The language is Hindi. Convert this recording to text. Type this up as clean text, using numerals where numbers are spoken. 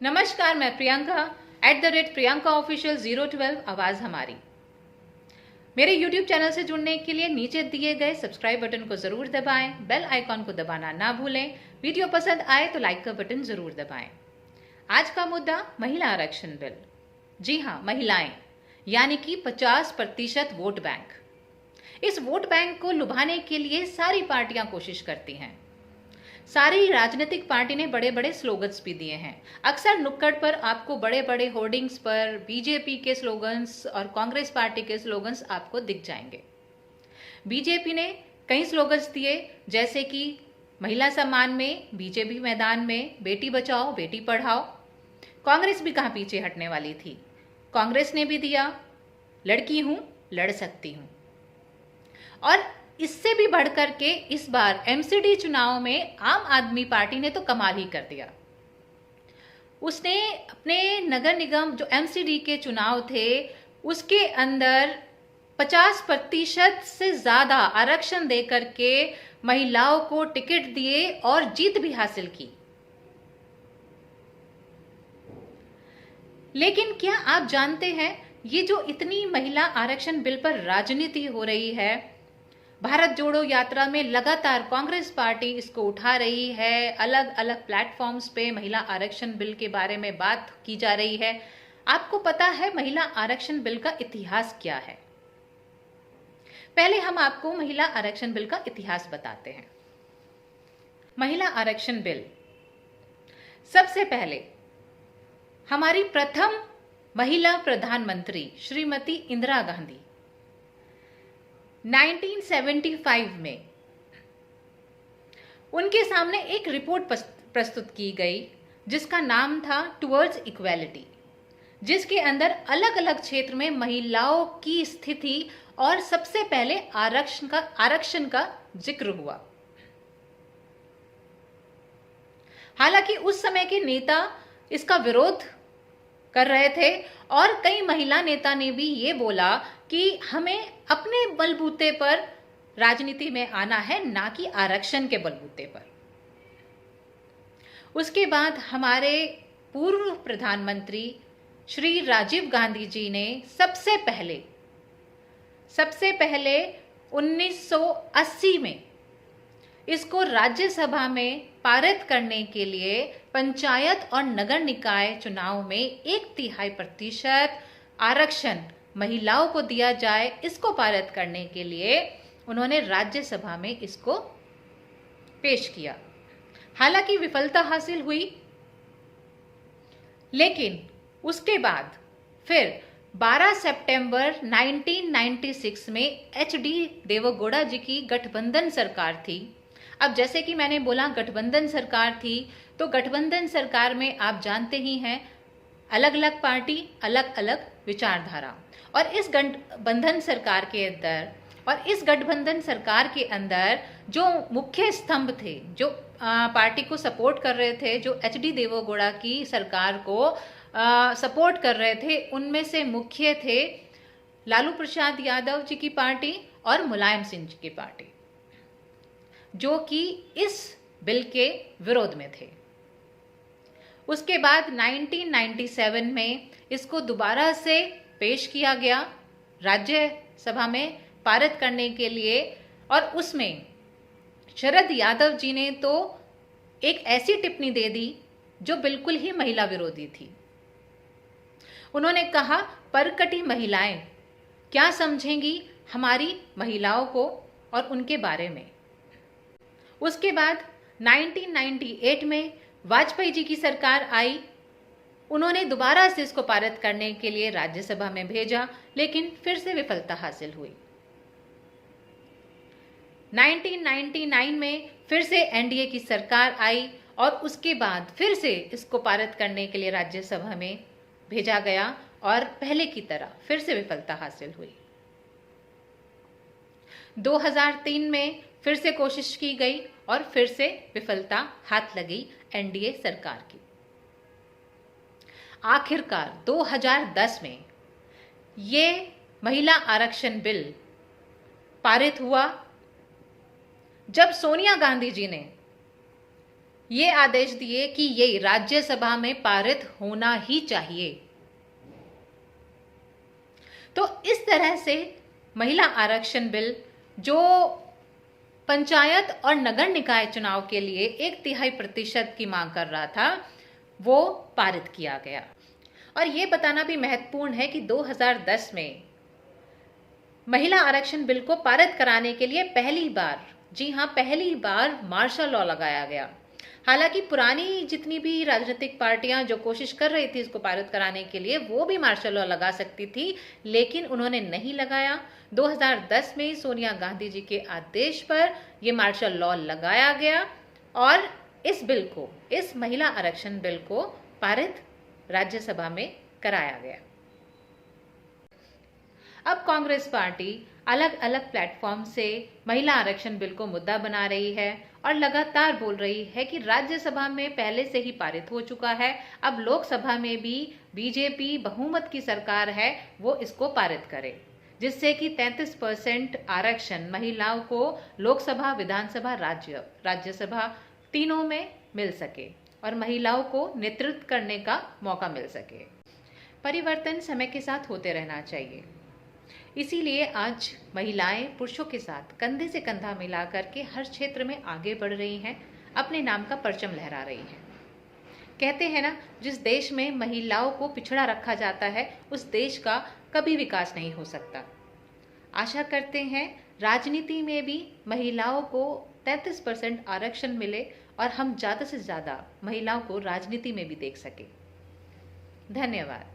नमस्कार, मैं प्रियंका @प्रियंका ऑफिशियल 012 आवाज हमारी। मेरे YouTube चैनल से जुड़ने के लिए नीचे दिए गए सब्सक्राइब बटन को जरूर दबाएं, बेल आइकॉन को दबाना ना भूलें। वीडियो पसंद आए तो लाइक का बटन जरूर दबाएं। आज का मुद्दा महिला आरक्षण बिल। जी हाँ, महिलाएं यानी कि 50% वोट बैंक। इस वोट बैंक को लुभाने के लिए सारी पार्टियां कोशिश करती हैं। सारी राजनीतिक पार्टी ने बड़े बड़े स्लोगन्स भी दिए हैं। अक्सर नुक्कड़ पर आपको बड़े बड़े होर्डिंग्स पर बीजेपी के स्लोगन्स और कांग्रेस पार्टी के स्लोगन्स आपको दिख जाएंगे। बीजेपी ने कई स्लोगन्स दिए, जैसे कि महिला सम्मान में, बीजेपी मैदान में, बेटी बचाओ बेटी पढ़ाओ। कांग्रेस भी कहाँ पीछे हटने वाली थी, कांग्रेस ने भी दिया, लड़की हूं लड़ सकती हूं। और इससे भी बढ़कर के इस बार एमसीडी चुनाव में आम आदमी पार्टी ने तो कमाल ही कर दिया। उसने अपने नगर निगम जो एमसीडी के चुनाव थे उसके अंदर 50% से ज्यादा आरक्षण देकर के महिलाओं को टिकट दिए और जीत भी हासिल की। लेकिन क्या आप जानते हैं, ये जो इतनी महिला आरक्षण बिल पर राजनीति हो रही है, भारत जोड़ो यात्रा में लगातार कांग्रेस पार्टी इसको उठा रही है, अलग अलग प्लेटफॉर्म्स पे महिला आरक्षण बिल के बारे में बात की जा रही है। आपको पता है महिला आरक्षण बिल का इतिहास क्या है? पहले हम आपको महिला आरक्षण बिल का इतिहास बताते हैं। महिला आरक्षण बिल, सबसे पहले हमारी प्रथम महिला प्रधानमंत्री श्रीमती इंदिरा गांधी 1975 में उनके सामने एक रिपोर्ट प्रस्तुत की गई जिसका नाम था टुवर्ड्स इक्वालिटी, जिसके अंदर अलग अलग क्षेत्र में महिलाओं की स्थिति और सबसे पहले आरक्षण का जिक्र हुआ। हालांकि उस समय के नेता इसका विरोध कर रहे थे और कई महिला नेता ने भी ये बोला कि हमें अपने बलबूते पर राजनीति में आना है, ना कि आरक्षण के बलबूते पर। उसके बाद हमारे पूर्व प्रधानमंत्री श्री राजीव गांधी जी ने सबसे पहले 1980 में इसको राज्यसभा में पारित करने के लिए पंचायत और नगर निकाय चुनाव में 1/3% आरक्षण महिलाओं को दिया जाए, इसको पारित करने के लिए उन्होंने राज्यसभा में इसको पेश किया। हालांकि विफलता हासिल हुई, लेकिन उसके बाद फिर 12 सितंबर 1996 में एचडी देवेगौड़ा जी की गठबंधन सरकार थी। अब जैसे कि मैंने बोला गठबंधन सरकार थी, तो गठबंधन सरकार में आप जानते ही हैं अलग अलग पार्टी, अलग अलग विचारधारा। और इस गठबंधन सरकार के अंदर जो मुख्य स्तंभ थे, जो पार्टी को सपोर्ट कर रहे थे, जो एचडी देवेगौड़ा की सरकार को सपोर्ट कर रहे थे, उनमें से मुख्य थे लालू प्रसाद यादव जी की पार्टी और मुलायम सिंह जी की पार्टी, जो कि इस बिल के विरोध में थे। उसके बाद 1997 में इसको दोबारा से पेश किया गया राज्यसभा में पारित करने के लिए, और उसमें शरद यादव जी ने तो एक ऐसी टिप्पणी दे दी जो बिल्कुल ही महिला विरोधी थी। उन्होंने कहा, परकटी महिलाएं क्या समझेंगी हमारी महिलाओं को और उनके बारे में। उसके बाद 1998 में वाजपेयी जी की सरकार आई, उन्होंने दोबारा से इसको पारित करने के लिए राज्यसभा में भेजा, लेकिन फिर से विफलता हासिल हुई। 1999 में फिर से एनडीए की सरकार आई और उसके बाद फिर से इसको पारित करने के लिए राज्यसभा में भेजा गया और पहले की तरह फिर से विफलता हासिल हुई। 2003 में फिर से कोशिश की गई और फिर से विफलता हाथ लगी एनडीए सरकार की। आखिरकार 2010 में ये महिला आरक्षण बिल पारित हुआ, जब सोनिया गांधी जी ने ये आदेश दिए कि ये राज्यसभा में पारित होना ही चाहिए। तो इस तरह से महिला आरक्षण बिल, जो पंचायत और नगर निकाय चुनाव के लिए 1/3% की मांग कर रहा था, वो पारित किया गया। और ये बताना भी महत्वपूर्ण है कि 2010 में महिला आरक्षण बिल को पारित कराने के लिए पहली बार, जी हाँ पहली बार, मार्शल लॉ लगाया गया। हालांकि पुरानी जितनी भी राजनीतिक पार्टियां जो कोशिश कर रही थी इसको पारित कराने के लिए, वो भी मार्शल लॉ लगा सकती थी, लेकिन उन्होंने नहीं लगाया। 2010 में सोनिया गांधी जी के आदेश पर यह मार्शल लॉ लगाया गया और इस बिल को, इस महिला आरक्षण बिल को पारित राज्यसभा में कराया गया। अब कांग्रेस पार्टी अलग अलग प्लेटफॉर्म से महिला आरक्षण बिल को मुद्दा बना रही है और लगातार बोल रही है कि राज्यसभा में पहले से ही पारित हो चुका है, अब लोकसभा में भी बीजेपी बहुमत की सरकार है, वो इसको पारित करे, जिससे कि 33% आरक्षण महिलाओं को लोकसभा, विधानसभा, राज्यसभा तीनों में मिल सके और महिलाओं को नेतृत्व करने का मौका मिल सके। परिवर्तन समय के साथ होते रहना चाहिए, इसीलिए आज महिलाएं पुरुषों के साथ कंधे से कंधा मिला करके हर क्षेत्र में आगे बढ़ रही हैं, अपने नाम का परचम लहरा रही हैं। कहते हैं ना, जिस देश में महिलाओं को पिछड़ा रखा जाता है उस देश का कभी विकास नहीं हो सकता। आशा करते हैं राजनीति में भी महिलाओं को 33% आरक्षण मिले और हम ज़्यादा से ज़्यादा महिलाओं को राजनीति में भी देख सकें। धन्यवाद।